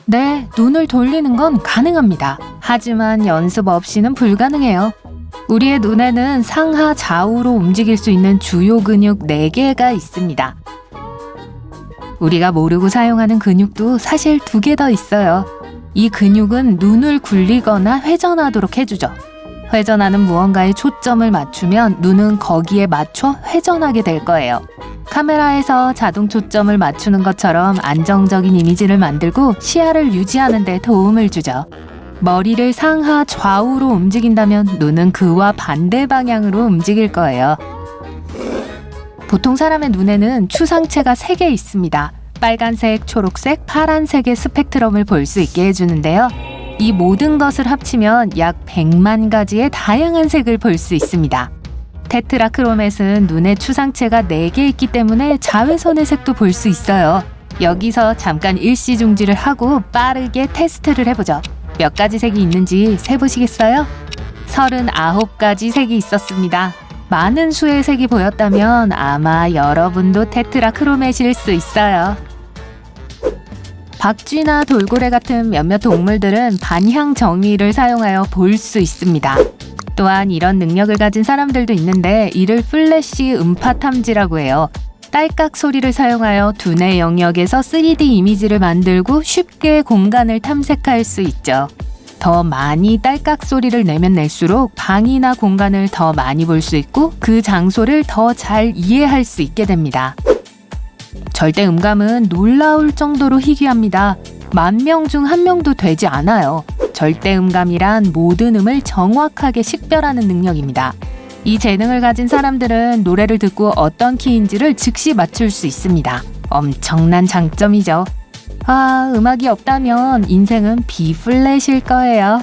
네, 눈을 돌리는 건 가능합니다. 하지만 연습 없이는 불가능해요. 우리의 눈에는 상하 좌우로 움직일 수 있는 주요 근육 4개가 있습니다. 우리가 모르고 사용하는 근육도 사실 2개 더 있어요. 이 근육은 눈을 굴리거나 회전하도록 해주죠. 회전하는 무언가에 초점을 맞추면 눈은 거기에 맞춰 회전하게 될 거예요. 카메라에서 자동 초점을 맞추는 것처럼 안정적인 이미지를 만들고 시야를 유지하는 데 도움을 주죠. 머리를 상하 좌우로 움직인다면 눈은 그와 반대 방향으로 움직일 거예요. 보통 사람의 눈에는 추상체가 3개 있습니다. 빨간색, 초록색, 파란색의 스펙트럼을 볼 수 있게 해주는데요. 이 모든 것을 합치면 약 100만 가지의 다양한 색을 볼 수 있습니다. 테트라크로멧은 눈의 추상체가 4개 있기 때문에 자외선의 색도 볼 수 있어요. 여기서 잠깐 일시중지를 하고 빠르게 테스트를 해보죠. 몇 가지 색이 있는지 세보시겠어요? 39가지 색이 있었습니다. 많은 수의 색이 보였다면 아마 여러분도 테트라크로멧일 수 있어요. 박쥐나 돌고래 같은 몇몇 동물들은 반향 정의를 사용하여 볼 수 있습니다. 또한 이런 능력을 가진 사람들도 있는데 이를 플래시 음파 탐지라고 해요. 딸깍 소리를 사용하여 두뇌 영역에서 3D 이미지를 만들고 쉽게 공간을 탐색할 수 있죠. 더 많이 딸깍 소리를 내면 낼수록 방이나 공간을 더 많이 볼 수 있고 그 장소를 더 잘 이해할 수 있게 됩니다. 절대 음감은 놀라울 정도로 희귀합니다. 10,000명 중 1명도 되지 않아요. 절대 음감이란 모든 음을 정확하게 식별하는 능력입니다. 이 재능을 가진 사람들은 노래를 듣고 어떤 키인지를 즉시 맞출 수 있습니다. 엄청난 장점이죠. 아, 음악이 없다면 인생은 B플랫일 거예요.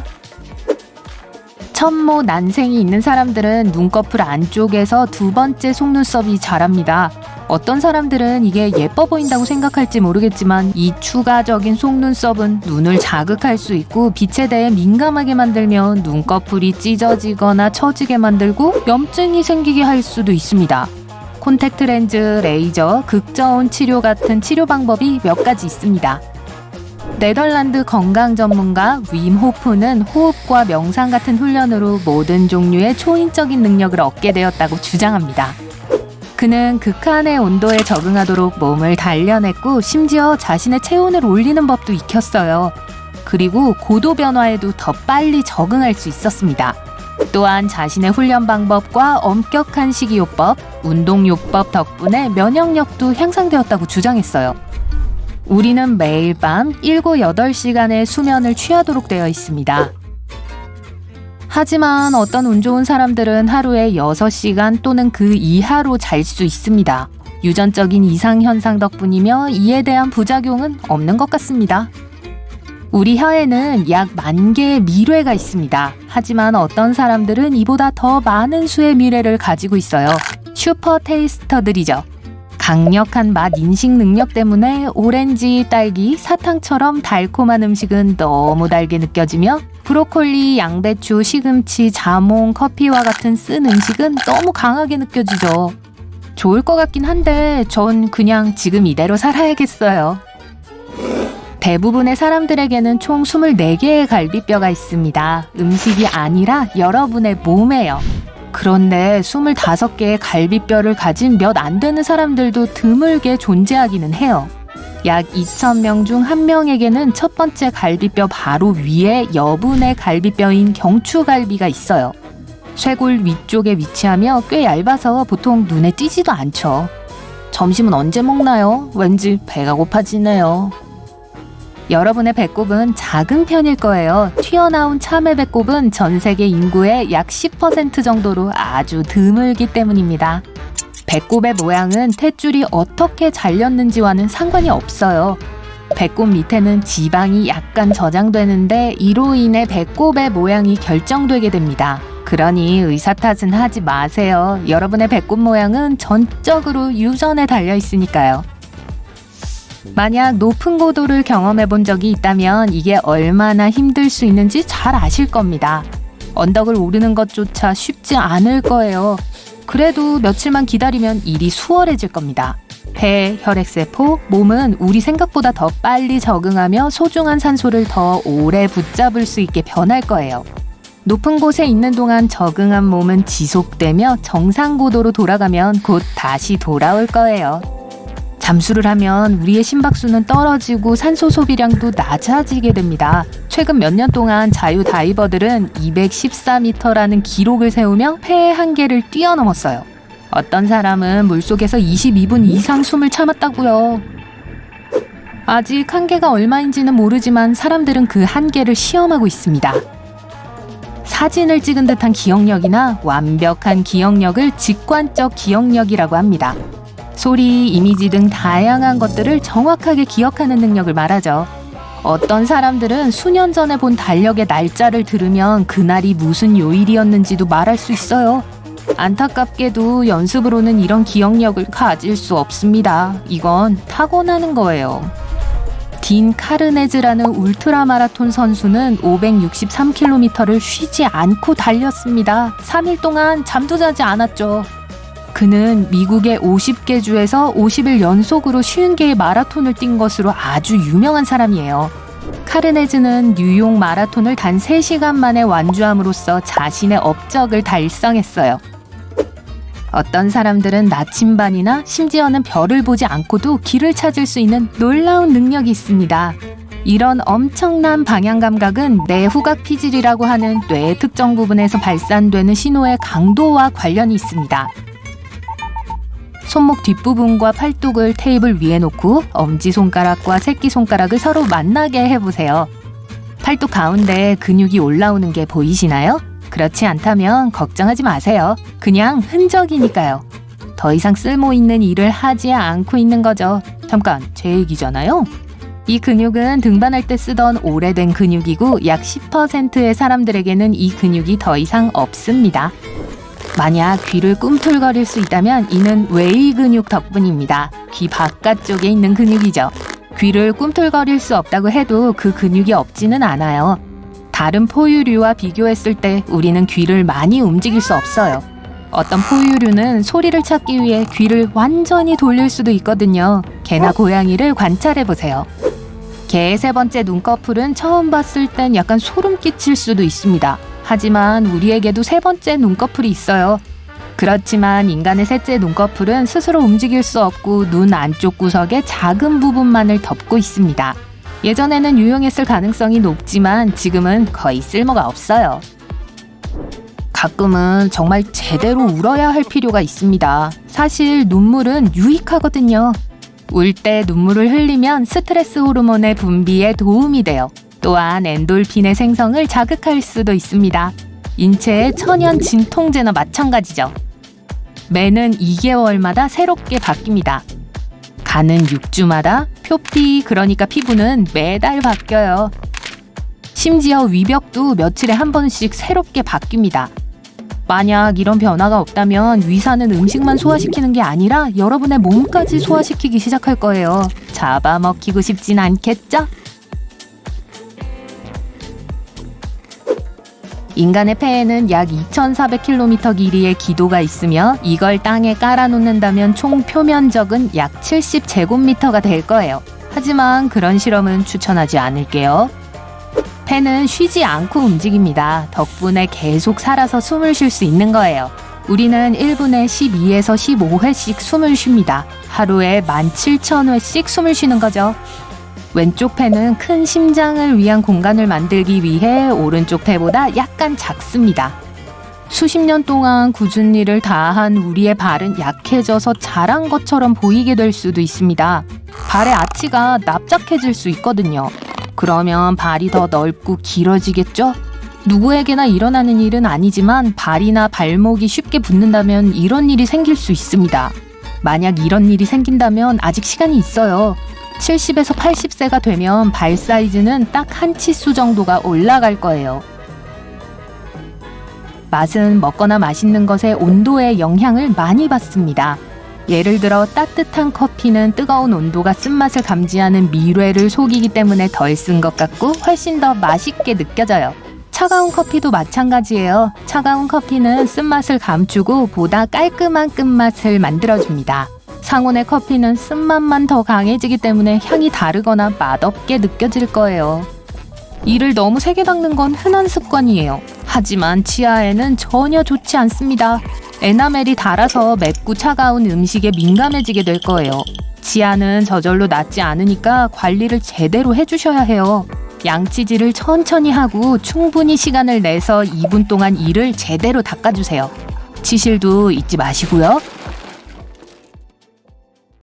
천모 난생이 있는 사람들은 눈꺼풀 안쪽에서 2번째 속눈썹이 자랍니다. 어떤 사람들은 이게 예뻐 보인다고 생각할지 모르겠지만 이 추가적인 속눈썹은 눈을 자극할 수 있고 빛에 대해 민감하게 만들며 눈꺼풀이 찢어지거나 처지게 만들고 염증이 생기게 할 수도 있습니다. 콘택트 렌즈, 레이저, 극저온 치료 같은 치료 방법이 몇 가지 있습니다. 네덜란드 건강 전문가 윰 호프는 호흡과 명상 같은 훈련으로 모든 종류의 초인적인 능력을 얻게 되었다고 주장합니다. 그는 극한의 온도에 적응하도록 몸을 단련했고 심지어 자신의 체온을 올리는 법도 익혔어요. 그리고 고도 변화에도 더 빨리 적응할 수 있었습니다. 또한 자신의 훈련 방법과 엄격한 식이요법, 운동요법 덕분에 면역력도 향상되었다고 주장했어요. 우리는 매일 밤 7, 8시간의 수면을 취하도록 되어 있습니다. 하지만 어떤 운 좋은 사람들은 하루에 6시간 또는 그 이하로 잘 수 있습니다. 유전적인 이상 현상 덕분이며 이에 대한 부작용은 없는 것 같습니다. 우리 혀에는 약 10,000개의 미뢰가 있습니다. 하지만 어떤 사람들은 이보다 더 많은 수의 미뢰를 가지고 있어요. 슈퍼 테이스터들이죠. 강력한 맛 인식 능력 때문에 오렌지, 딸기, 사탕처럼 달콤한 음식은 너무 달게 느껴지며 브로콜리, 양배추, 시금치, 자몽, 커피와 같은 쓴 음식은 너무 강하게 느껴지죠. 좋을 것 같긴 한데 전 그냥 지금 이대로 살아야겠어요. 대부분의 사람들에게는 총 24개의 갈비뼈가 있습니다. 음식이 아니라 여러분의 몸에요. 그런데 25개의 갈비뼈를 가진 몇 안 되는 사람들도 드물게 존재하기는 해요. 약 2,000명 중 1명에게는 첫 번째 갈비뼈 바로 위에 여분의 갈비뼈인 경추갈비가 있어요. 쇄골 위쪽에 위치하며 꽤 얇아서 보통 눈에 띄지도 않죠. 점심은 언제 먹나요? 왠지 배가 고파지네요. 여러분의 배꼽은 작은 편일 거예요. 튀어나온 참외 배꼽은 전 세계 인구의 약 10% 정도로 아주 드물기 때문입니다. 배꼽의 모양은 탯줄이 어떻게 잘렸는지와는 상관이 없어요. 배꼽 밑에는 지방이 약간 저장되는데 이로 인해 배꼽의 모양이 결정되게 됩니다. 그러니 의사 탓은 하지 마세요. 여러분의 배꼽 모양은 전적으로 유전에 달려 있으니까요. 만약 높은 고도를 경험해 본 적이 있다면 이게 얼마나 힘들 수 있는지 잘 아실 겁니다. 언덕을 오르는 것조차 쉽지 않을 거예요. 그래도 며칠만 기다리면 일이 수월해질 겁니다. 폐, 혈액세포, 몸은 우리 생각보다 더 빨리 적응하며 소중한 산소를 더 오래 붙잡을 수 있게 변할 거예요. 높은 곳에 있는 동안 적응한 몸은 지속되며 정상 고도로 돌아가면 곧 다시 돌아올 거예요. 잠수를 하면 우리의 심박수는 떨어지고 산소 소비량도 낮아지게 됩니다. 최근 몇 년 동안 자유 다이버들은 214m라는 기록을 세우며 폐의 한계를 뛰어넘었어요. 어떤 사람은 물속에서 22분 이상 숨을 참았다고요. 아직 한계가 얼마인지는 모르지만 사람들은 그 한계를 시험하고 있습니다. 사진을 찍은 듯한 기억력이나 완벽한 기억력을 직관적 기억력이라고 합니다. 소리, 이미지 등 다양한 것들을 정확하게 기억하는 능력을 말하죠. 어떤 사람들은 수년 전에 본 달력의 날짜를 들으면 그날이 무슨 요일이었는지도 말할 수 있어요. 안타깝게도 연습으로는 이런 기억력을 가질 수 없습니다. 이건 타고나는 거예요. 딘 카르네즈라는 울트라 마라톤 선수는 563km를 쉬지 않고 달렸습니다. 3일 동안 잠도 자지 않았죠. 그는 미국의 50개 주에서 50일 연속으로 50개의 마라톤을 뛴 것으로 아주 유명한 사람이에요. 카르네즈는 뉴욕 마라톤을 단 3시간 만에 완주함으로써 자신의 업적을 달성했어요. 어떤 사람들은 나침반이나 심지어는 별을 보지 않고도 길을 찾을 수 있는 놀라운 능력이 있습니다. 이런 엄청난 방향 감각은 뇌후각 피질이라고 하는 뇌의 특정 부분에서 발산되는 신호의 강도와 관련이 있습니다. 손목 뒷부분과 팔뚝을 테이블 위에 놓고 엄지손가락과 새끼손가락을 서로 만나게 해보세요. 팔뚝 가운데 근육이 올라오는 게 보이시나요? 그렇지 않다면 걱정하지 마세요. 그냥 흔적이니까요. 더 이상 쓸모있는 일을 하지 않고 있는 거죠. 잠깐, 제 얘기잖아요. 이 근육은 등반할 때 쓰던 오래된 근육이고 약 10%의 사람들에게는 이 근육이 더 이상 없습니다. 만약 귀를 꿈틀거릴 수 있다면 이는 외위 근육 덕분입니다. 귀 바깥쪽에 있는 근육이죠. 귀를 꿈틀거릴 수 없다고 해도 그 근육이 없지는 않아요. 다른 포유류와 비교했을 때 우리는 귀를 많이 움직일 수 없어요. 어떤 포유류는 소리를 찾기 위해 귀를 완전히 돌릴 수도 있거든요. 개나 고양이를 관찰해보세요. 개의 3번째 눈꺼풀은 처음 봤을 땐 약간 소름 끼칠 수도 있습니다. 하지만 우리에게도 3번째 눈꺼풀이 있어요. 그렇지만 인간의 셋째 눈꺼풀은 스스로 움직일 수 없고 눈 안쪽 구석의 작은 부분만을 덮고 있습니다. 예전에는 유용했을 가능성이 높지만 지금은 거의 쓸모가 없어요. 가끔은 정말 제대로 울어야 할 필요가 있습니다. 사실 눈물은 유익하거든요. 울 때 눈물을 흘리면 스트레스 호르몬의 분비에 도움이 돼요. 또한 엔돌핀의 생성을 자극할 수도 있습니다. 인체의 천연 진통제나 마찬가지죠. 매는 2개월마다 새롭게 바뀝니다. 간은 6주마다, 표피 그러니까 피부는 매달 바뀌어요. 심지어 위벽도 며칠에 한 번씩 새롭게 바뀝니다. 만약 이런 변화가 없다면 위산은 음식만 소화시키는 게 아니라 여러분의 몸까지 소화시키기 시작할 거예요. 잡아먹히고 싶진 않겠죠? 인간의 폐에는 약 2,400km 길이의 기도가 있으며 이걸 땅에 깔아놓는다면 총 표면적은 약 70제곱미터가 될 거예요. 하지만 그런 실험은 추천하지 않을게요. 폐는 쉬지 않고 움직입니다. 덕분에 계속 살아서 숨을 쉴 수 있는 거예요. 우리는 1분에 12에서 15회씩 숨을 쉽니다. 하루에 17,000회씩 숨을 쉬는 거죠. 왼쪽 폐는 큰 심장을 위한 공간을 만들기 위해 오른쪽 폐보다 약간 작습니다. 수십 년 동안 굳은 일을 다한 우리의 발은 약해져서 자란 것처럼 보이게 될 수도 있습니다. 발의 아치가 납작해질 수 있거든요. 그러면 발이 더 넓고 길어지겠죠? 누구에게나 일어나는 일은 아니지만 발이나 발목이 쉽게 붓는다면 이런 일이 생길 수 있습니다. 만약 이런 일이 생긴다면 아직 시간이 있어요. 70에서 80세가 되면 발 사이즈는 딱 한 치수 정도가 올라갈 거예요. 맛은 먹거나 마시는 것의 온도에 영향을 많이 받습니다. 예를 들어 따뜻한 커피는 뜨거운 온도가 쓴맛을 감지하는 미뢰를 속이기 때문에 덜 쓴 것 같고 훨씬 더 맛있게 느껴져요. 차가운 커피도 마찬가지예요. 차가운 커피는 쓴맛을 감추고 보다 깔끔한 끝맛을 만들어줍니다. 상온의 커피는 쓴맛만 더 강해지기 때문에 향이 다르거나 맛없게 느껴질 거예요. 이를 너무 세게 닦는 건 흔한 습관이에요. 하지만 치아에는 전혀 좋지 않습니다. 에나멜이 닳아서 맵고 차가운 음식에 민감해지게 될 거예요. 치아는 저절로 낫지 않으니까 관리를 제대로 해주셔야 해요. 양치질을 천천히 하고 충분히 시간을 내서 2분 동안 이를 제대로 닦아주세요. 치실도 잊지 마시고요.